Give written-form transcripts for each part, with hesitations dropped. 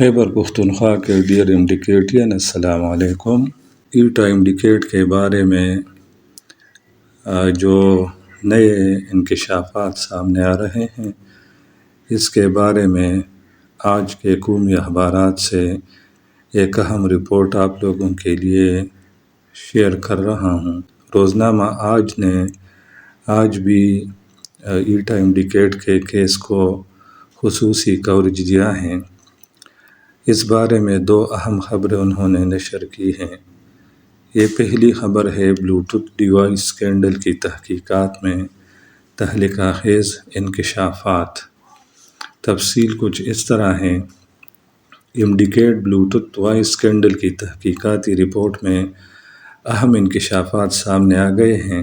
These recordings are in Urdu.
خیبر پختونخوا کے ڈیئر انڈیکیٹین السلام علیکم۔ ایٹا انڈیکیٹ کے بارے میں جو نئے انکشافات سامنے آ رہے ہیں، اس کے بارے میں آج کے قومی اخبارات سے ایک اہم رپورٹ آپ لوگوں کے لیے شیئر کر رہا ہوں۔ روزنامہ آج نے آج بھی ایٹا انڈیکیٹ کے کیس کو خصوصی کوریج دیا ہے۔ اس بارے میں دو اہم خبریں انہوں نے نشر کی ہیں۔ یہ پہلی خبر ہے بلوٹوتھ ڈیوائس اسکینڈل کی تحقیقات میں تہلکہ خیز انکشافات۔ تفصیل کچھ اس طرح ہے۔ انڈیکیٹ بلوٹوتھ وائس اسکینڈل کی تحقیقاتی رپورٹ میں اہم انکشافات سامنے آ گئے ہیں۔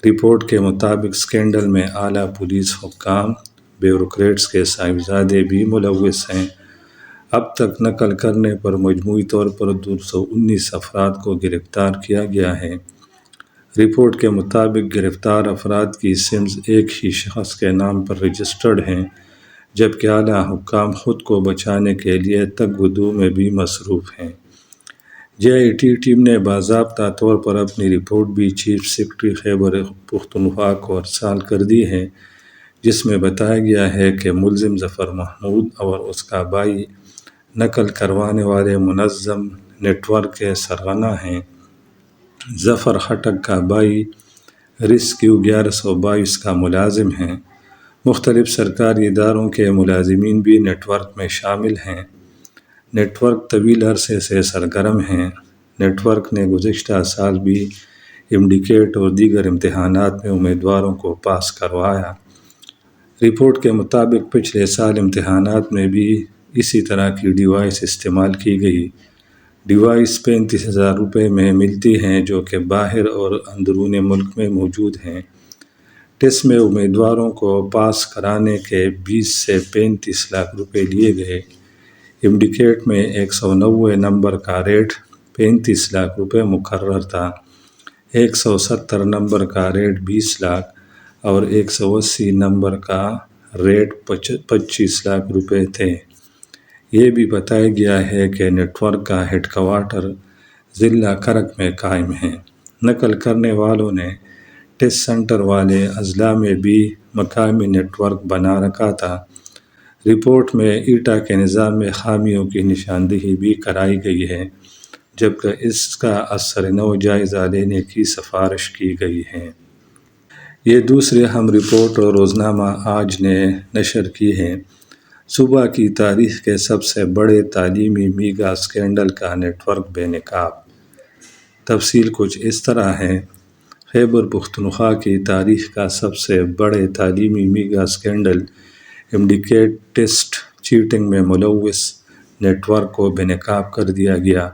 رپورٹ کے مطابق اسکینڈل میں اعلیٰ پولیس حکام، بیوروکریٹس کے صاحبزادے بھی ملوث ہیں۔ اب تک نقل کرنے پر مجموعی طور پر 219 افراد کو گرفتار کیا گیا ہے۔ رپورٹ کے مطابق گرفتار افراد کی سمز ایک ہی شخص کے نام پر رجسٹرڈ ہیں، جبکہ اعلیٰ حکام خود کو بچانے کے لیے تگ و دو میں بھی مصروف ہیں۔ JIT ٹیم نے باضابطہ طور پر اپنی رپورٹ بھی چیف سیکرٹری خیبر پختونخوا کو ارسال کر دی ہے، جس میں بتایا گیا ہے کہ ملزم ظفر محمود اور اس کا بھائی نقل کروانے والے منظم نیٹ ورک کے سرغنہ ہیں۔ ظفر خٹک کا بھائی ریسکیو 1122 کا ملازم ہے۔ مختلف سرکاری اداروں کے ملازمین بھی نیٹ ورک میں شامل ہیں۔ نیٹ ورک طویل عرصے سے سرگرم ہیں۔ نیٹ ورک نے گزشتہ سال بھی انڈیکیٹ اور دیگر امتحانات میں امیدواروں کو پاس کروایا۔ رپورٹ کے مطابق پچھلے سال امتحانات میں بھی اسی طرح کی ڈیوائس استعمال کی گئی۔ ڈیوائس 35,000 روپے میں ملتی ہیں، جو کہ باہر اور اندرون ملک میں موجود ہیں۔ ٹیسٹ میں امیدواروں کو پاس کرانے کے 20 سے 35 لاکھ روپے لیے گئے۔ انڈیکیٹ میں 190 نمبر کا ریٹ 35 لاکھ روپے مقرر تھا۔ 170 نمبر کا ریٹ 20 لاکھ اور 180 نمبر کا ریٹ 25 لاکھ روپے تھے۔ یہ بھی بتایا گیا ہے کہ نیٹ ورک کا ہیڈ کوارٹر ضلع کرک میں قائم ہے۔ نقل کرنے والوں نے ٹیسٹ سینٹر والے اضلاع میں بھی مقامی نیٹ ورک بنا رکھا تھا۔ رپورٹ میں ایٹا کے نظام میں خامیوں کی نشاندہی بھی کرائی گئی ہے، جبکہ اس کا ازسر نو جائزہ لینے کی سفارش کی گئی ہے۔ یہ دوسری اہم رپورٹ روزنامہ آج نے نشر کی ہے۔ صوبہ کی تاریخ کے سب سے بڑے تعلیمی میگا اسکینڈل کا نیٹ ورک بے نقاب۔ تفصیل کچھ اس طرح ہے۔ خیبر پختونخوا کی تاریخ کا سب سے بڑے تعلیمی میگا اسکینڈل انڈیکیٹ ٹیسٹ چیٹنگ میں ملوث نیٹ ورک کو بے نقاب کر دیا گیا۔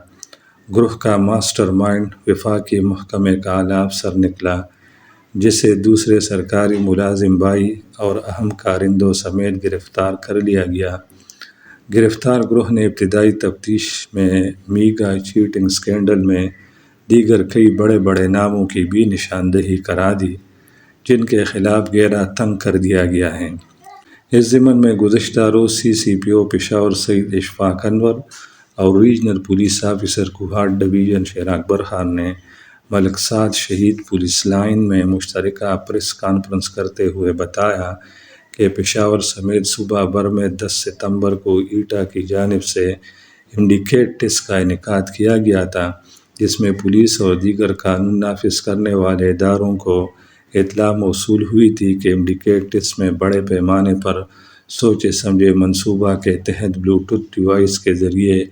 گروہ کا ماسٹر مائنڈ وفاقی محکمے کا اعلیٰ افسر نکلا، جسے دوسرے سرکاری ملازم بھائی اور اہم کارندوں سمیت گرفتار کر لیا گیا۔ گرفتار گروہ نے ابتدائی تفتیش میں میگا چیٹنگ اسکینڈل میں دیگر کئی بڑے بڑے ناموں کی بھی نشاندہی کرا دی، جن کے خلاف گھیرا تنگ کر دیا گیا ہے۔ اس ضمن میں گزشتہ روز CCPO پشاور سعید اشفاق انور اور regional police officer Kohat division شیر اکبر خان نے ملک سعد شہید پولیس لائن میں مشترکہ پریس کانفرنس کرتے ہوئے بتایا کہ پشاور سمیت صوبہ بھر میں 10 ستمبر کو ایٹا کی جانب سے انڈیکیٹ ٹیسٹ کا انعقاد کیا گیا تھا، جس میں پولیس اور دیگر قانون نافذ کرنے والے اداروں کو اطلاع موصول ہوئی تھی کہ انڈیکیٹ ٹیسٹ میں بڑے پیمانے پر سوچے سمجھے منصوبہ کے تحت بلوٹوتھ ڈیوائس کے ذریعے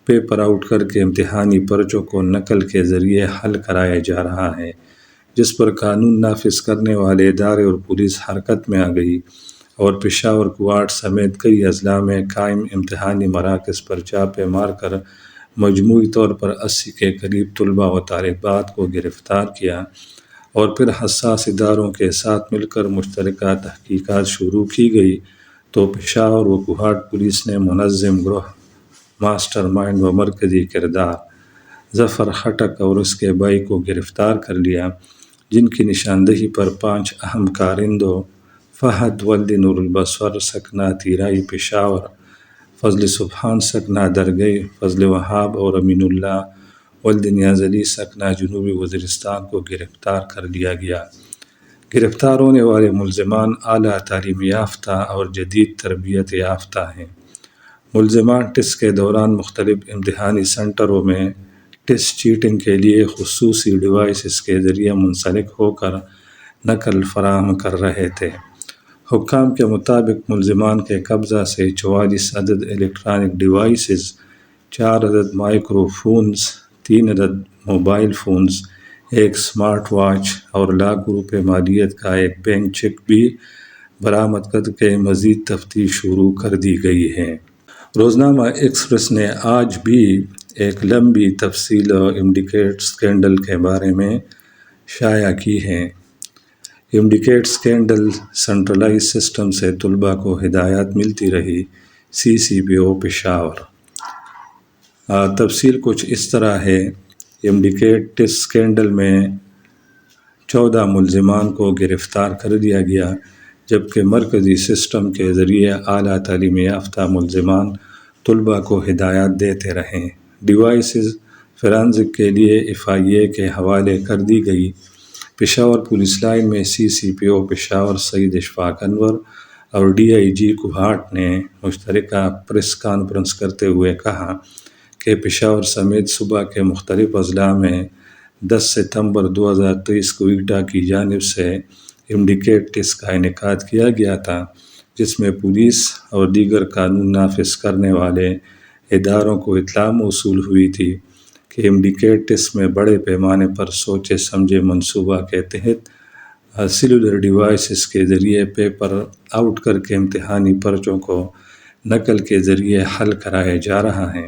پیپر آؤٹ کر کے امتحانی پرچوں کو نقل کے ذریعے حل کرایا جا رہا ہے، جس پر قانون نافذ کرنے والے ادارے اور پولیس حرکت میں آ گئی اور پشاور، کوہاٹ سمیت کئی اضلاع میں قائم امتحانی مراکز پر چھاپے مار کر مجموعی طور پر 80 کے قریب طلباء و طالبات کو گرفتار کیا اور پھر حساس اداروں کے ساتھ مل کر مشترکہ تحقیقات شروع کی گئی تو پشاور و کوہاٹ پولیس نے منظم گروہ، ماسٹر مائنڈ و مرکزی کردار ظفر خٹک اور اس کے بھائی کو گرفتار کر لیا، جن کی نشاندہی پر 5 اہم کارندوں فہد ولد نور البصر سکنہ تیرائی پشاور، فضل سبحان سکنہ درگئی فضل وہاب اور امین اللہ ولد نیازلی سکنہ جنوبی وزیرستان کو گرفتار کر لیا گیا۔ گرفتار ہونے والے ملزمان اعلیٰ تعلیم یافتہ اور جدید تربیت یافتہ ہیں۔ ملزمان ٹیسٹ کے دوران مختلف امتحانی سنٹروں میں ٹیسٹ چیٹنگ کے لیے خصوصی ڈیوائسز کے ذریعے منسلک ہو کر نقل فراہم کر رہے تھے۔ حکام کے مطابق ملزمان کے قبضہ سے 44 عدد الیکٹرانک ڈیوائسز، 4 عدد مائکرو فونز، 3 عدد موبائل فونز، 1 سمارٹ واچ اور لاکھوں روپے مالیت کا ایک بینک چیک بھی برآمد کر کے مزید تفتیش شروع کر دی گئی ہے۔ روزنامہ ایکسپریس نے آج بھی ایک لمبی تفصیل امڈیکیٹ اسکینڈل کے بارے میں شائع کی ہے۔ امڈیکیٹ اسکینڈل سینٹرلائز سسٹم سے طلباء کو ہدایات ملتی رہی، سی سی پی او پشاور۔ تفصیل کچھ اس طرح ہے۔ امڈیکیٹ ٹیسٹ اسکینڈل میں 14 ملزمان کو گرفتار کر لیا گیا، جبکہ مرکزی سسٹم کے ذریعے اعلیٰ تعلیم یافتہ ملزمان طلباء کو ہدایات دیتے رہے۔ ڈیوائسز فرانزک کے لیے ایف آئی اے کے حوالے کر دی گئی۔ پشاور پولیس لائن میں سی سی پی او پشاور سعید اشفاق انور اور ڈی آئی جی کوہاٹ نے مشترکہ پریس کانفرنس کرتے ہوئے کہا کہ پشاور سمیت صوبہ کے مختلف اضلاع میں 10 ستمبر 2023 کو ایٹا کی جانب سے امڈیکیٹ ٹیسٹ کا انعقاد کیا گیا تھا، جس میں پولیس اور دیگر قانون نافذ کرنے والے اداروں کو اطلاع موصول ہوئی تھی کہ امڈیکیٹ ٹیسٹ میں بڑے پیمانے پر سوچے سمجھے منصوبہ کے تحت سیلولر ڈیوائسز کے ذریعے پیپر آؤٹ کر کے امتحانی پرچوں کو نقل کے ذریعے حل کرایا جا رہا ہے،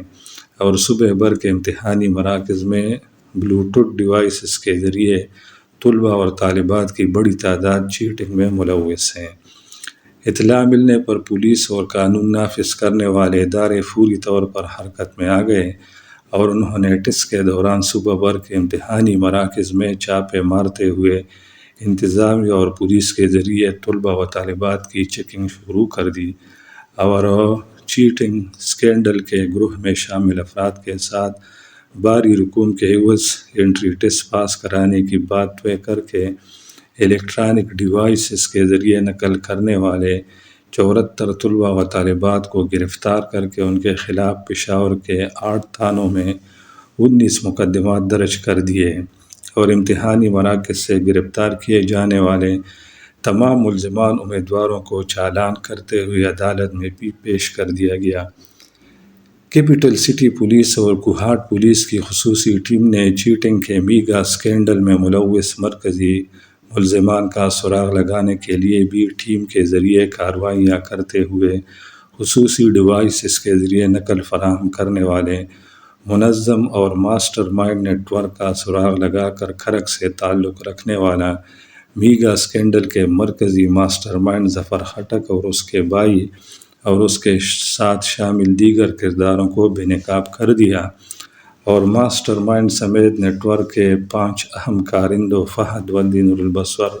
اور صبح بھر کے امتحانی مراکز میں بلوٹوتھ ڈیوائسز کے ذریعے طلباء اور طالبات کی بڑی تعداد چیٹنگ میں ملوث ہیں۔ اطلاع ملنے پر پولیس اور قانون نافذ کرنے والے ادارے فوری طور پر حرکت میں آ گئے اور انہوں نے ٹیسٹ کے دوران صبح بھر کے امتحانی مراکز میں چھاپے مارتے ہوئے انتظامیہ اور پولیس کے ذریعے طلباء و طالبات کی چیکنگ شروع کر دی اور چیٹنگ اسکینڈل کے گروہ میں شامل افراد کے ساتھ بھاری رقوم کے عوض انٹری ٹیسٹ پاس کرانے کی بات طے کر کے الیکٹرانک ڈیوائسز کے ذریعے نقل کرنے والے 74 طلباء و طالبات کو گرفتار کر کے ان کے خلاف پشاور کے 8 تھانوں میں 19 مقدمات درج کر دیے اور امتحانی مراکز سے گرفتار کیے جانے والے تمام ملزمان امیدواروں کو چالان کرتے ہوئے عدالت میں بھی پیش کر دیا گیا۔ کیپٹل سٹی پولیس اور کوہاٹ پولیس کی خصوصی ٹیم نے چیٹنگ کے میگا اسکینڈل میں ملوث مرکزی ملزمان کا سراغ لگانے کے لیے بھی ٹیم کے ذریعے کارروائیاں کرتے ہوئے خصوصی ڈیوائسز کے ذریعے نقل فراہم کرنے والے منظم اور ماسٹر مائنڈ نیٹ ورک کا سراغ لگا کر کھڑگ سے تعلق رکھنے والا میگا اسکینڈل کے مرکزی ماسٹر مائنڈ ظفر خٹک اور اس کے بھائی اور اس کے ساتھ شامل دیگر کرداروں کو بے نقاب کر دیا، اور ماسٹر مائنڈ سمیت نیٹ ورک کے 5 اہم کارندوں فہد ولد نور البصر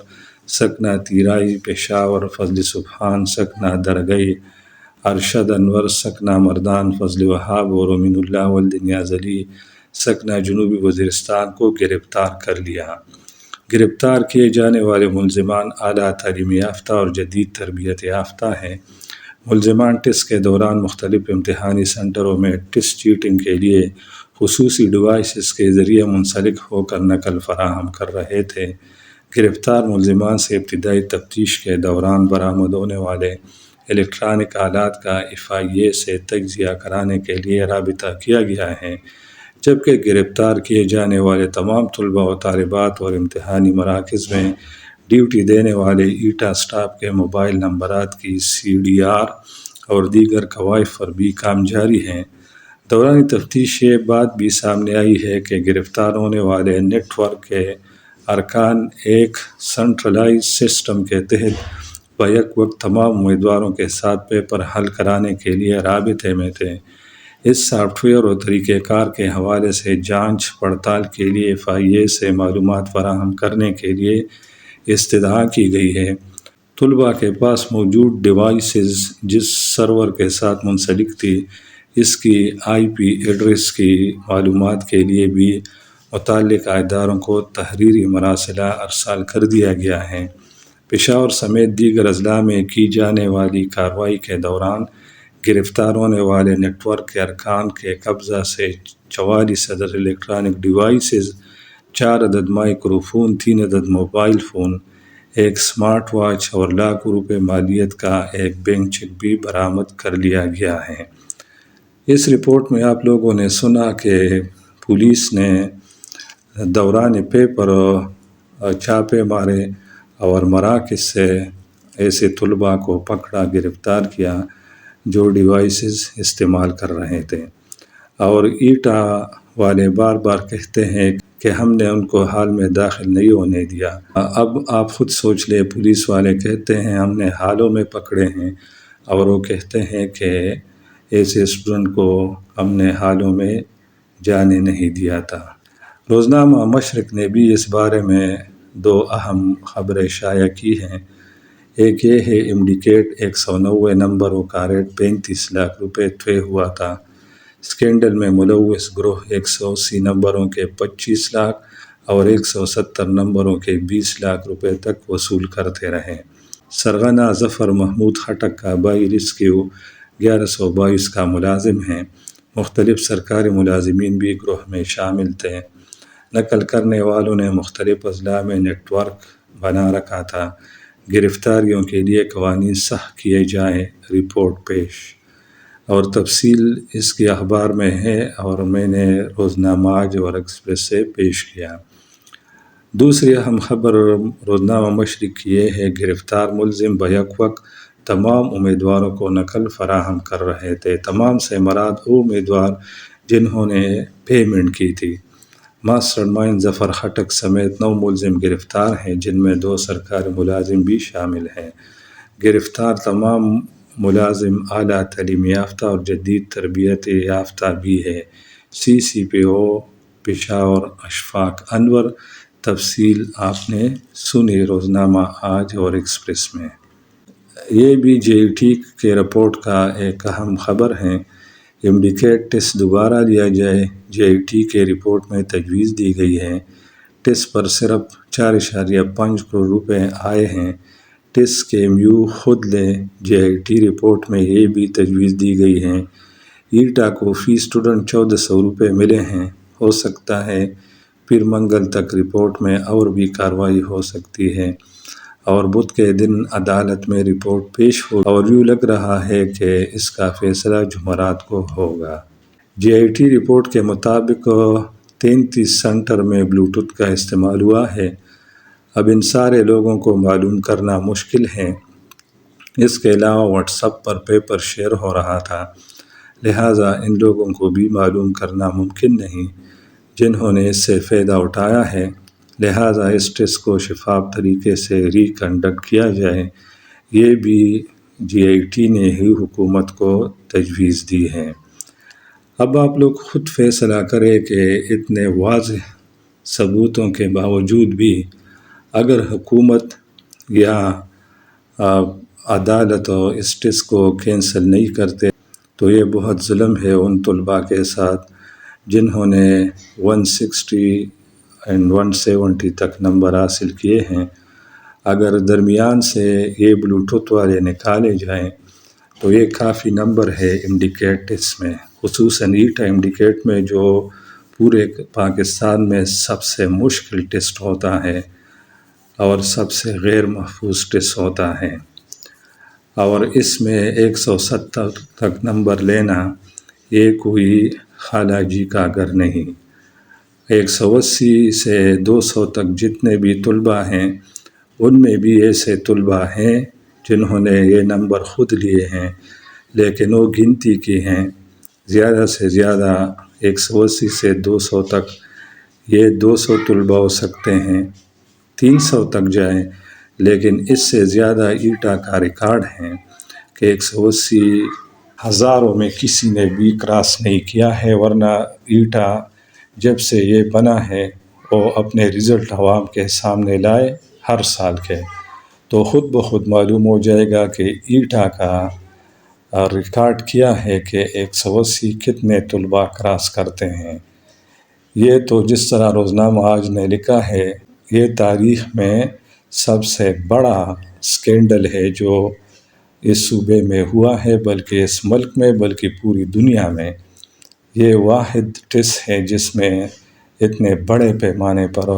سکنہ تیرائی پشاور، فضل سبحان سکنہ درگئی، ارشد انور سکنہ مردان، فضل وہاب اور امین اللہ ولد نیازلی سکنہ جنوبی وزیرستان کو گرفتار کر لیا۔ گرفتار کیے جانے والے ملزمان اعلیٰ تعلیم یافتہ اور جدید تربیت یافتہ ہیں۔ ملزمان ٹیسٹ کے دوران مختلف امتحانی سنٹروں میں ٹیسٹ چیٹنگ کے لیے خصوصی ڈیوائسز کے ذریعے منسلک ہو کر نقل فراہم کر رہے تھے۔ گرفتار ملزمان سے ابتدائی تفتیش کے دوران برآمد ہونے والے الیکٹرانک آلات کا ایف آئی اے سے تجزیہ کرانے کے لیے رابطہ کیا گیا ہے، جبکہ گرفتار کیے جانے والے تمام طلباء و طالبات اور امتحانی مراکز میں ڈیوٹی دینے والے ایٹا اسٹاف کے موبائل نمبرات کی سی ڈی آر اور دیگر قوائف پر بھی کام جاری ہے۔ دوران تفتیش یہ بات بھی سامنے آئی ہے کہ گرفتار ہونے والے نیٹ ورک کے ارکان ایک سینٹرلائز سسٹم کے تحت بیک وقت تمام امیدواروں کے ساتھ پیپر حل کرانے کے لیے رابطے میں تھے۔ اس سافٹ ویئر اور طریقہ کار کے حوالے سے جانچ پڑتال کے لیے ایف آئی اے سے معلومات فراہم کرنے کے لیے استدعا کی گئی ہے۔ طلباء کے پاس موجود ڈیوائسز جس سرور کے ساتھ منسلک تھی اس کی آئی پی ایڈریس کی معلومات کے لیے بھی متعلقہ اداروں کو تحریری مراسلہ ارسال کر دیا گیا ہے۔ پشاور سمیت دیگر اضلاع میں کی جانے والی کارروائی کے دوران گرفتار ہونے والے نیٹ ورک کے ارکان کے قبضہ سے 44 عدد الیکٹرانک ڈیوائسز، 4 عدد مائکرو فون، 3 عدد موبائل فون، ایک سمارٹ واچ اور لاکھوں روپے مالیت کا ایک بینک چیک بھی برآمد کر لیا گیا ہے۔ اس رپورٹ میں آپ لوگوں نے سنا کہ پولیس نے دوران پیپر چھاپے مارے اور مراکز سے ایسے طلباء کو پکڑا، گرفتار کیا جو ڈیوائسز استعمال کر رہے تھے، اور ایٹا والے بار بار کہتے ہیں کہ ہم نے ان کو حال میں داخل نہیں ہونے دیا۔ اب آپ خود سوچ لیں، پولیس والے کہتے ہیں ہم نے حالوں میں پکڑے ہیں، اور وہ کہتے ہیں کہ ایسے اسٹوڈنٹ کو ہم نے حالوں میں جانے نہیں دیا تھا۔ روزنامہ مشرق نے بھی اس بارے میں 2 اہم خبریں شائع کی ہیں۔ ایک یہ ہے انڈیکیٹ 190 نمبروں کا ریٹ 35 لاکھ روپے طے ہوا تھا۔ اسکینڈل میں ملوث گروہ 180 نمبروں کے 25 لاکھ اور 170 نمبروں کے 20 لاکھ روپے تک وصول کرتے رہے۔ سرغنہ ظفر محمود خٹک کا بائی ریسکیو 1122 کا ملازم ہے۔ مختلف سرکاری ملازمین بھی گروہ میں شامل تھے۔ نقل کرنے والوں نے مختلف اضلاع میں نیٹ ورک بنا رکھا تھا۔ گرفتاریوں کے لیے قوانین سخت کیے جائیں، رپورٹ پیش۔ اور تفصیل اس کے اخبار میں ہے اور میں نے روزنامہ آج اور ایکسپریس سے پیش کیا۔ دوسری اہم خبر روزنامہ مشرق کی یہ ہے، گرفتار ملزم بیک وقت تمام امیدواروں کو نقل فراہم کر رہے تھے۔ تمام سے مراد وہ امیدوار جنہوں نے پیمنٹ کی تھی۔ ماسٹر مائنڈ ظفر خٹک سمیت 9 ملزم گرفتار ہیں، جن میں 2 سرکاری ملازم بھی شامل ہیں۔ گرفتار تمام ملازم اعلیٰ تعلیم یافتہ اور جدید تربیت یافتہ بھی ہے۔ سی پی او پشاور اشفاق انور۔ تفصیل آپ نے سنی روزنامہ آج اور ایکسپریس میں۔ یہ بھی جے ای ٹی کے رپورٹ کا ایک اہم خبر ہے۔ انڈیکیٹ ٹیسٹ دوبارہ لیا جائے، جے ای ٹی کے رپورٹ میں تجویز دی گئی ہے۔ ٹیسٹ پر صرف 4.5 کروڑ روپے آئے ہیں۔ ٹیسٹ کے میو خود لیں، جے ای ٹی رپورٹ میں یہ بھی تجویز دی گئی ہے۔ ایٹا کو فی اسٹوڈنٹ 1400 روپے ملے ہیں۔ ہو سکتا ہے پھر منگل تک رپورٹ میں اور بھی کارروائی ہو سکتی ہے اور بدھ کے دن عدالت میں رپورٹ پیش ہو، اور یوں لگ رہا ہے کہ اس کا فیصلہ جمعرات کو ہوگا۔ جے ای ٹی رپورٹ کے مطابق 33 سینٹر میں بلوٹوتھ کا استعمال ہوا ہے۔ اب ان سارے لوگوں کو معلوم کرنا مشکل ہے۔ اس کے علاوہ واٹس ایپ پر پیپر شیئر ہو رہا تھا، لہٰذا ان لوگوں کو بھی معلوم کرنا ممکن نہیں جنہوں نے اس سے فائدہ اٹھایا ہے۔ لہٰذا اس ٹیسٹ کو شفاف طریقے سے ری کنڈکٹ کیا جائے، یہ بھی جے ای ٹی نے ہی حکومت کو تجویز دی ہے۔ اب آپ لوگ خود فیصلہ کریں کہ اتنے واضح ثبوتوں کے باوجود بھی اگر حکومت یا عدالت اس ٹیسٹ کو کینسل نہیں کرتے تو یہ بہت ظلم ہے ان طلباء کے ساتھ جنہوں نے 160 اور 170 تک نمبر حاصل کیے ہیں۔ اگر درمیان سے یہ بلوٹوتھ والے نکالے جائیں تو یہ کافی نمبر ہے انڈیکیٹ ٹیسٹ میں، خصوصاً ایٹا انڈیکیٹ میں جو پورے پاکستان میں سب سے مشکل ٹیسٹ ہوتا ہے اور سب سے غیر محفوظ ٹیسٹ ہوتا ہے، اور اس میں 170 تک نمبر لینا یہ کوئی خالہ جی کا گھر نہیں۔ 180 سے 200 تک جتنے بھی طلباء ہیں ان میں بھی ایسے طلباء ہیں جنہوں نے یہ نمبر خود لیے ہیں، لیکن وہ گنتی کی ہیں۔ زیادہ سے زیادہ 180 سے 200 تک یہ 200 طلباء ہو سکتے ہیں، 300 تک جائیں، لیکن اس سے زیادہ ایٹا کا ریکارڈ ہے کہ 180 ہزاروں میں کسی نے بھی کراس نہیں کیا ہے، ورنہ ایٹا جب سے یہ بنا ہے وہ اپنے رزلٹ عوام کے سامنے لائے ہر سال کے۔ تو خود بخود معلوم ہو جائے گا کہ ایٹا کا ریکارڈ کیا ہے کہ 180 کتنے طلباء کراس کرتے ہیں۔ یہ تو جس طرح روزنامہ آج نے لکھا ہے، یہ تاریخ میں سب سے بڑا سکینڈل ہے جو اس صوبے میں ہوا ہے، بلکہ اس ملک میں، بلکہ پوری دنیا میں۔ یہ واحد ٹیسٹ ہے جس میں اتنے بڑے پیمانے پر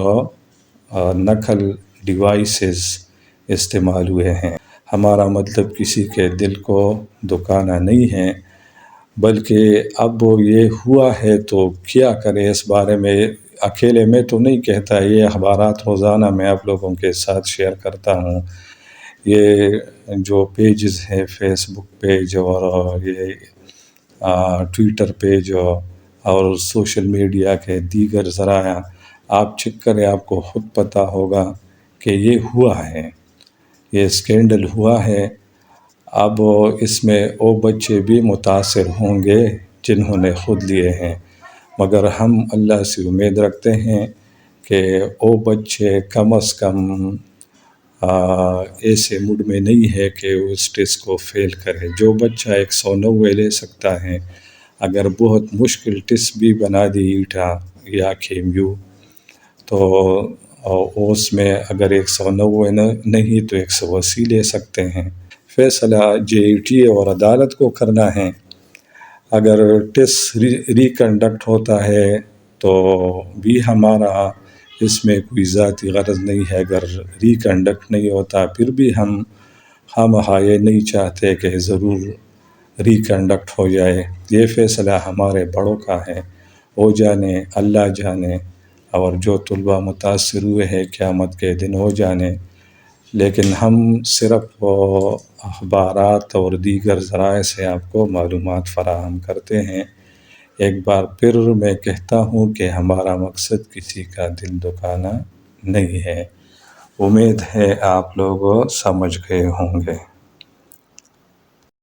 نقل ڈیوائسز استعمال ہوئے ہیں۔ ہمارا مطلب کسی کے دل کو دکھانا نہیں ہے، بلکہ اب یہ ہوا ہے تو کیا کرے اس بارے میں اکیلے میں تو نہیں کہتا، یہ اخبارات روزانہ میں آپ لوگوں کے ساتھ شیئر کرتا ہوں۔ یہ جو پیجز ہیں، فیس بک پیج اور یہ ٹویٹر پیج اور سوشل میڈیا کے دیگر ذرائع، آپ چیک کریں، آپ کو خود پتہ ہوگا کہ یہ ہوا ہے، یہ اسکینڈل ہوا ہے۔ اب اس میں وہ بچے بھی متاثر ہوں گے جنہوں نے خود لیے ہیں، مگر ہم اللہ سے امید رکھتے ہیں کہ وہ بچے کم از کم ایسے موڈ میں نہیں ہے کہ اس ٹیسٹ کو فیل کرے۔ جو بچہ 190 لے سکتا ہے، اگر بہت مشکل ٹیسٹ بھی بنا دی ایٹا یا کیمیو، تو اس میں اگر 190 نہیں تو 180 لے سکتے ہیں۔ فیصلہ JET اور عدالت کو کرنا ہے۔ اگر ٹیسٹ ریکنڈکٹ ہوتا ہے تو بھی ہمارا اس میں کوئی ذاتی غرض نہیں ہے، اگر ریکنڈکٹ نہیں ہوتا پھر بھی ہم یہ نہیں چاہتے کہ ضرور ریکنڈکٹ ہو جائے۔ یہ فیصلہ ہمارے بڑوں کا ہے، وہ جانے، اللہ جانے، اور جو طلباء متاثر ہوئے ہیں قیامت کے دن ہو جانے۔ لیکن ہم صرف اخبارات اور دیگر ذرائع سے آپ کو معلومات فراہم کرتے ہیں۔ ایک بار پھر میں کہتا ہوں کہ ہمارا مقصد کسی کا دل دکھانا نہیں ہے۔ امید ہے آپ لوگ سمجھ گئے ہوں گے۔